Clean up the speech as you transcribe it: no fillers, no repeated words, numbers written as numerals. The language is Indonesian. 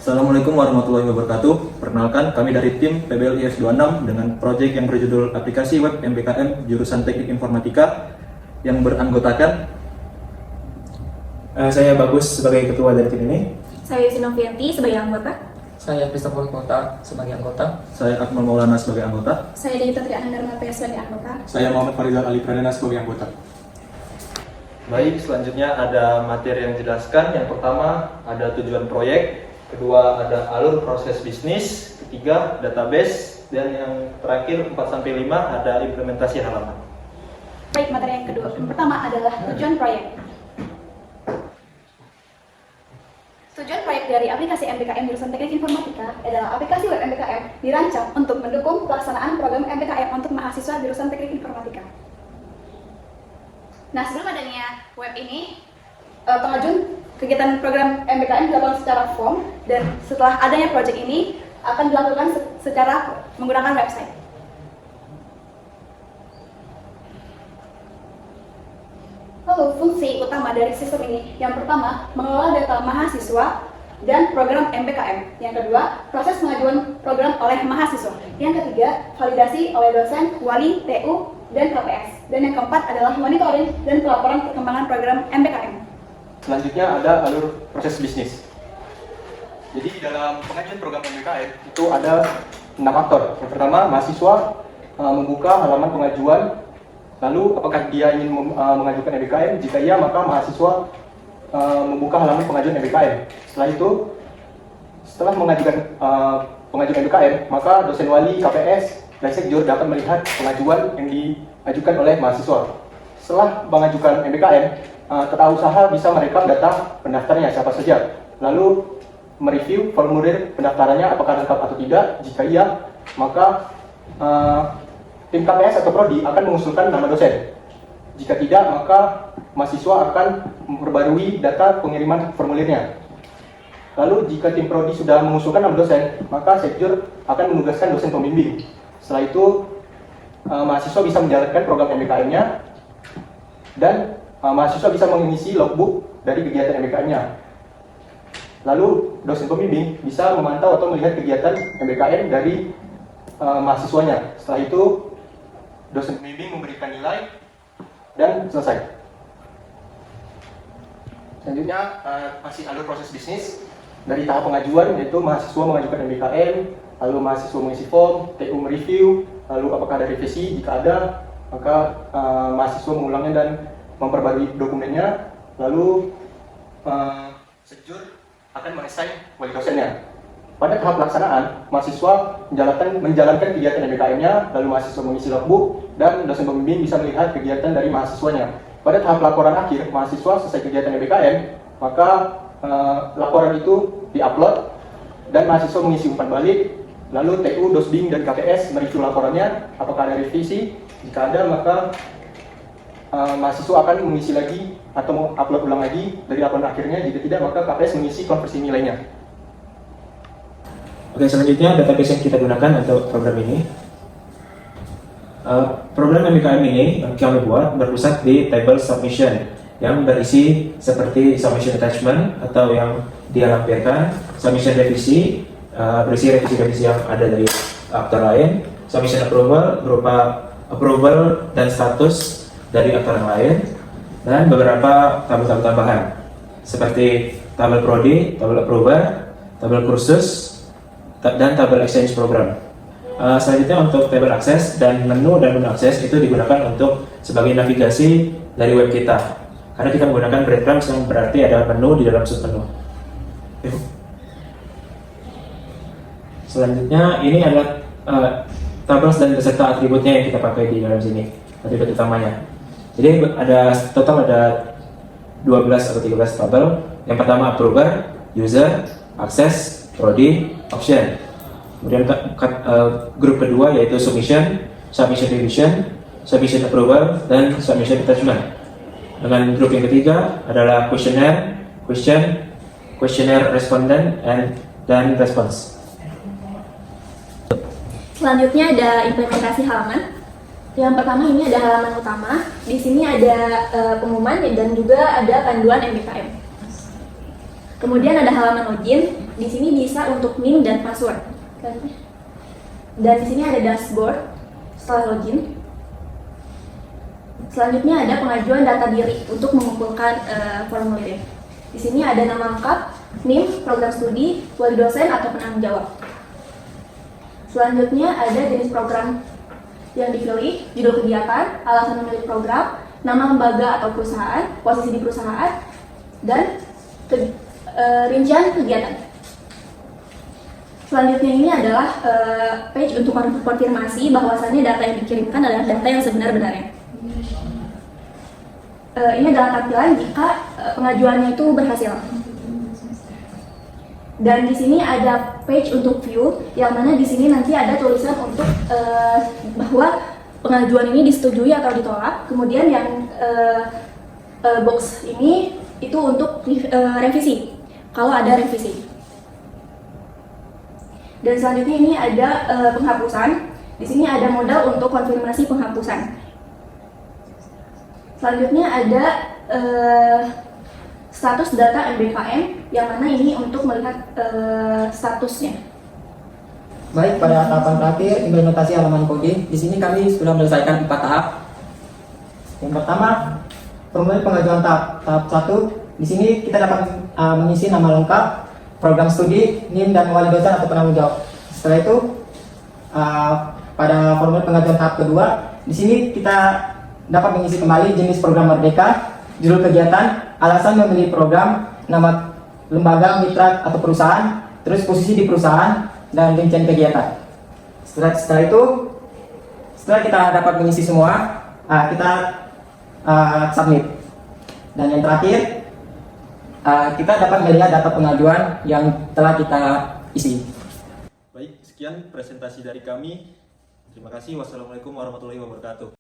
Assalamualaikum warahmatullahi wabarakatuh. Perkenalkan, kami dari tim PBLIS 26 dengan proyek yang berjudul Aplikasi Web MBKM jurusan Teknik Informatika yang beranggotakan Saya Bagus sebagai ketua dari tim ini. Saya Sinovianti sebagai anggota. Saya Christopher Kota sebagai anggota. saya Akmal Maulana sebagai anggota. Saya Dita Triana Darmata sebagai anggota. Saya Muhammad Farizal Ali Pradana sebagai anggota. Baik, selanjutnya ada materi yang dijelaskan. Yang pertama ada tujuan proyek, kedua ada alur proses bisnis, ketiga database, dan yang terakhir 4-5 ada implementasi halaman. Baik, materi yang kedua. Yang pertama adalah tujuan proyek. Tujuan proyek dari aplikasi MBKM jurusan Teknik Informatika adalah aplikasi web MBKM dirancang untuk mendukung pelaksanaan program MBKM untuk mahasiswa jurusan Teknik Informatika. Nah, sebelum adanya web ini, pengajuan kegiatan program MBKM dilakukan secara form, dan setelah adanya proyek ini akan dilakukan secara menggunakan website. Lalu fungsi utama dari sistem ini, yang pertama, mengelola data mahasiswa dan program MBKM. Yang kedua, proses pengajuan program oleh mahasiswa. Yang ketiga, validasi oleh dosen, wali, TU, dan KPS. Dan yang keempat adalah monitoring dan pelaporan perkembangan program MBKM. Selanjutnya ada alur proses bisnis. Jadi di dalam pengajuan program MBKM itu ada 6 faktor. Yang pertama, mahasiswa membuka halaman pengajuan. Lalu apakah dia ingin mengajukan MBKM? Jika iya, maka mahasiswa membuka halaman pengajuan MBKM. Setelah itu, setelah mengajukan pengajuan MBKM, maka dosen wali, KPS, dan sekjur dapat melihat pengajuan yang diajukan oleh mahasiswa. Setelah mengajukan MBKM, tata usaha bisa merekam data pendaftarnya siapa saja, lalu mereview formulir pendaftarannya apakah lengkap atau tidak. Jika iya, maka tim KPS atau Prodi akan mengusulkan nama dosen. Jika tidak, maka mahasiswa akan memperbarui data pengiriman formulirnya. Lalu jika tim Prodi sudah mengusulkan nama dosen, maka sekjur akan menugaskan dosen pembimbing. Setelah itu, mahasiswa bisa menjalankan program MBKM-nya, dan mahasiswa bisa mengisi logbook dari kegiatan MBKM-nya. Lalu dosen pembimbing bisa memantau atau melihat kegiatan MBKM dari mahasiswanya. Setelah itu, dosen pembimbing memberikan nilai dan selesai. Selanjutnya masih alur proses bisnis dari tahap pengajuan, yaitu mahasiswa mengajukan MBKM, lalu mahasiswa mengisi form, TU mereview, lalu apakah ada revisi. Jika ada, maka mahasiswa mengulangnya dan memperbarui dokumennya, lalu sekjur akan mengassign wali dosennya. Pada tahap pelaksanaan, mahasiswa menjalankan kegiatan MBKM-nya, lalu mahasiswa mengisi logbook, dan dosen pembimbing bisa melihat kegiatan dari mahasiswanya. Pada tahap laporan akhir, mahasiswa selesai kegiatan MBKM, maka laporan itu diupload, dan mahasiswa mengisi umpan balik, lalu TU, Dosbing, dan KPS mereview laporannya, apakah ada revisi. Jika ada, maka mahasiswa akan mengisi lagi atau mengupload ulang lagi dari laporan akhirnya. Jika tidak, maka KPS mengisi konversi nilainya. Oke, selanjutnya database yang kita gunakan untuk program ini. Program MBKM ini yang kami buat berpusat di table submission yang berisi seperti submission attachment atau yang dia lampirkan, submission revisi, berisi revisi-revisi yang ada dari aktor lain, submission approval berupa approval dan status dari aktor yang lain, dan beberapa tabel-tabel tambahan seperti tabel prodi, tabel approver, tabel kursus, dan tabel exchange program. Selanjutnya untuk tabel akses dan menu akses itu digunakan untuk sebagai navigasi dari web kita, karena kita menggunakan breadcrumbs yang berarti ada menu di dalam submenu. Selanjutnya ini adalah tables dan beserta atributnya yang kita pakai di dalam sini, atribut utamanya. Jadi total ada 12 atau 13 tabel. Yang pertama approver, user, access, prodi, option. Kemudian grup kedua yaitu submission, submission revision, submission approval, dan submission attachment. Dengan grup yang ketiga adalah questionnaire, questionnaire respondent, dan response. Selanjutnya ada implementasi halaman. Yang pertama ini ada halaman utama. Di sini ada pengumuman dan juga ada panduan MBKM. Kemudian ada halaman login. Di sini bisa untuk NIM dan password. Dan di sini ada dashboard setelah login. Selanjutnya ada pengajuan data diri untuk mengumpulkan formulir. Di sini ada nama lengkap, NIM, program studi, wali dosen atau penanggung jawab. Selanjutnya ada jenis program yang dipilih, judul kegiatan, alasan memilih program, nama lembaga atau perusahaan, posisi di perusahaan, dan rincian kegiatan. Selanjutnya ini adalah page untuk konfirmasi bahwasannya data yang dikirimkan adalah data yang sebenar-benarnya. Ini adalah tampilan jika pengajuannya itu berhasil. Dan di sini ada page untuk view, yang mana di sini nanti ada tulisan untuk bahwa pengajuan ini disetujui atau ditolak. Kemudian yang box ini itu untuk revisi, kalau ada revisi. Dan selanjutnya ini ada penghapusan. Di sini ada modal untuk konfirmasi penghapusan. Selanjutnya ada status data MBKM, yang mana ini untuk melihat statusnya. Baik, pada tahapan terakhir implementasi halaman kode, di sini kami sudah menyelesaikan 4 tahap. Yang pertama, formulir pengajuan tahap 1. Di sini kita dapat mengisi nama lengkap, program studi, NIM, dan wali dosen atau penanggung jawab. Setelah itu, pada formulir pengajuan tahap kedua, di sini kita dapat mengisi kembali jenis program merdeka, judul kegiatan, alasan memilih program, nama lembaga, mitra atau perusahaan, terus posisi di perusahaan, dan rincian kegiatan. Setelah itu, setelah kita dapat mengisi semua, kita submit. Dan yang terakhir, kita dapat melihat data pengajuan yang telah kita isi. Baik, sekian presentasi dari kami. Terima kasih. Wassalamualaikum warahmatullahi wabarakatuh.